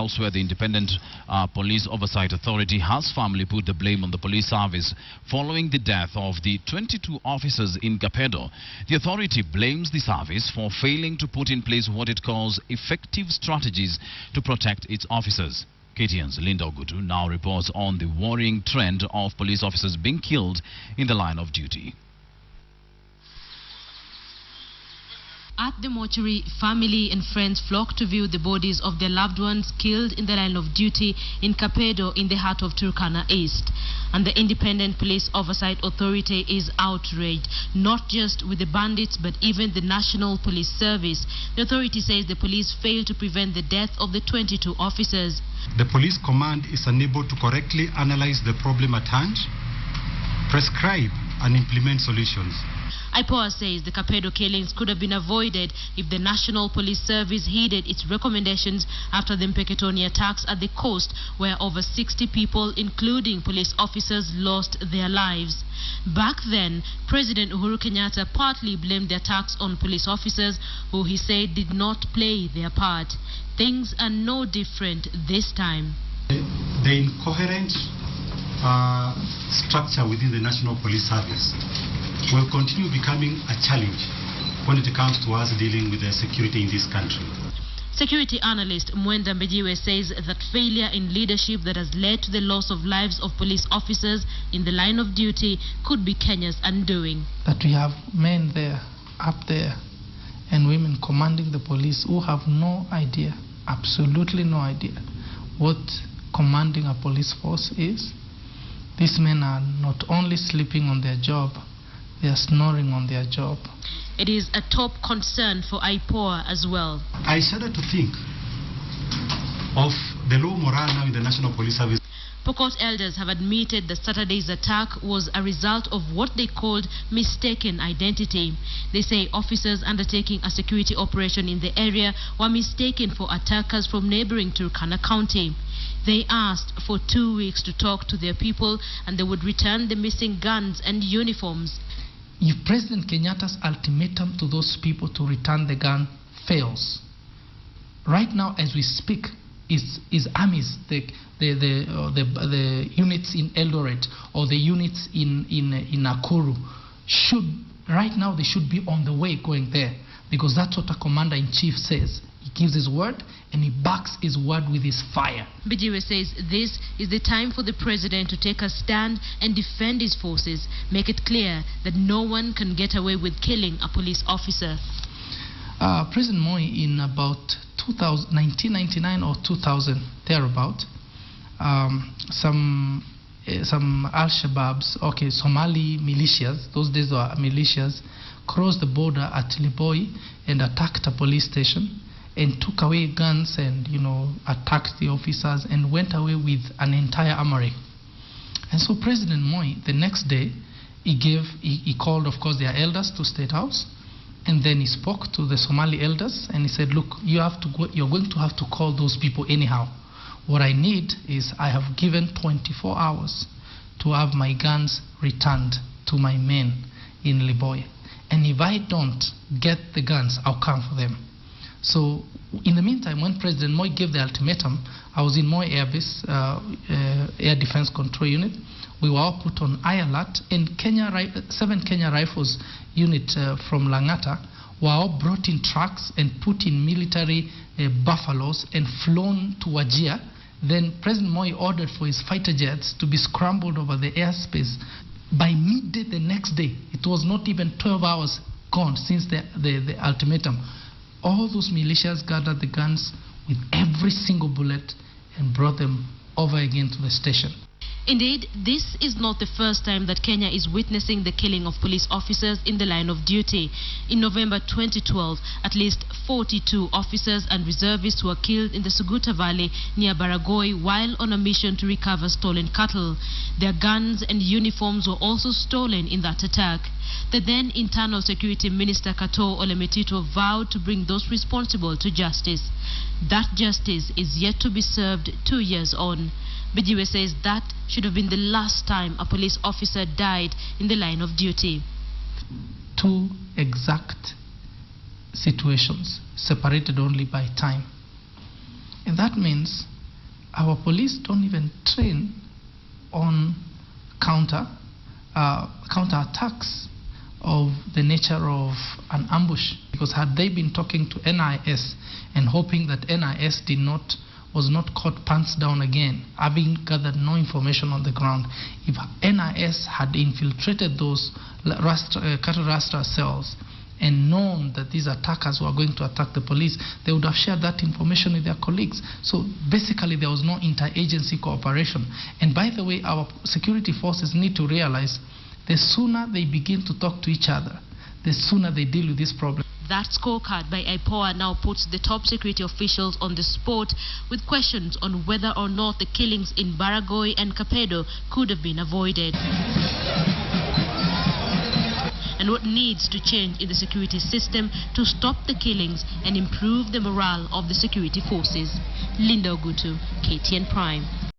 Elsewhere, the Independent Police Oversight Authority has firmly put the blame on the police service following the death of the 22 officers in Kapedo. The authority blames the service for failing to put in place what it calls effective strategies to protect its officers. KTN's Linda Ogutu now reports on the worrying trend of police officers being killed in the line of duty. At the mortuary, family and friends flock to view the bodies of their loved ones killed in the line of duty in Kapedo in the heart of Turkana East. And the Independent Police Oversight Authority is outraged, not just with the bandits but even the National Police Service. The authority says the police failed to prevent the death of the 22 officers. The police command is unable to correctly analyze the problem at hand, prescribe and implement solutions. IPOA says the Kapedo killings could have been avoided if the National Police Service heeded its recommendations after the Mpeketoni attacks at the coast, where over 60 people, including police officers, lost their lives. Back then, President Uhuru Kenyatta partly blamed the attacks on police officers, who he said did not play their part. Things are no different this time. The incoherent structure within the National Police Service will continue becoming a challenge when it comes to us dealing with the security in this country. Security analyst Mwenda Mbejiwe says that failure in leadership that has led to the loss of lives of police officers in the line of duty could be Kenya's undoing. That we have men there, up there, and women commanding the police who have no idea, absolutely no idea, what commanding a police force is. These men are not only sleeping on their job, they are snoring on their job. It is a top concern for IPOA as well. I started to think of the low morale now in the National Police Service. Pokot elders have admitted that Saturday's attack was a result of what they called mistaken identity. They say officers undertaking a security operation in the area were mistaken for attackers from neighboring Turkana County. They asked for 2 weeks to talk to their people and they would return the missing guns and uniforms. If President Kenyatta's ultimatum to those people to return the gun fails, right now as we speak, is armies, the units in Eldoret or the units in Nakuru right now they should be on the way going there, because that's what a commander-in-chief says. He gives his word and he backs his word with his fire. Mbejiwe says this is the time for the president to take a stand and defend his forces, make it clear that no one can get away with killing a police officer. President Moi, in about 1999 or 2000, thereabout, some Al-Shabaabs, Somali militias, those days were militias, crossed the border at Liboi and attacked a police station and took away guns and, attacked the officers and went away with an entire armory. And so President Moi, the next day, he called, of course, their elders to State House, and then he spoke to the Somali elders and he said, look, you're going to have to call those people anyhow. What I need is I have given 24 hours to have my guns returned to my men in Liboi. And if I don't get the guns, I'll come for them. So in the meantime, when President Moi gave the ultimatum, I was in Moi Air Base, Air Defense Control Unit. We were all put on high alert, and 7 Kenya Rifles unit from Langata were all brought in trucks and put in military buffaloes and flown to Wajir. Then President Moi ordered for his fighter jets to be scrambled over the airspace. By midday the next day, it was not even 12 hours gone since the ultimatum. All those militias gathered the guns with every single bullet and brought them over again to the station. Indeed, this is not the first time that Kenya is witnessing the killing of police officers in the line of duty. In November 2012, at least 42 officers and reservists were killed in the Suguta Valley near Baragoi while on a mission to recover stolen cattle. Their guns and uniforms were also stolen in that attack. The then Internal Security Minister Kato Olemetito vowed to bring those responsible to justice. That justice is yet to be served 2 years on. Mbejiwe says that should have been the last time a police officer died in the line of duty. 2 exact situations separated only by time. And that means our police don't even train on counter attacks of the nature of an ambush, because had they been talking to NIS and hoping that NIS was not caught pants down again, having gathered no information on the ground, if NIS had infiltrated those cattle rasta cells and known that these attackers were going to attack the police, they would have shared that information with their colleagues. So basically there was no interagency cooperation. And by the way, our security forces need to realize the sooner they begin to talk to each other, the sooner they deal with this problem. That scorecard by IPOA now puts the top security officials on the spot with questions on whether or not the killings in Baragoi and Kapedo could have been avoided. And what needs to change in the security system to stop the killings and improve the morale of the security forces. Linda Ogutu, KTN Prime.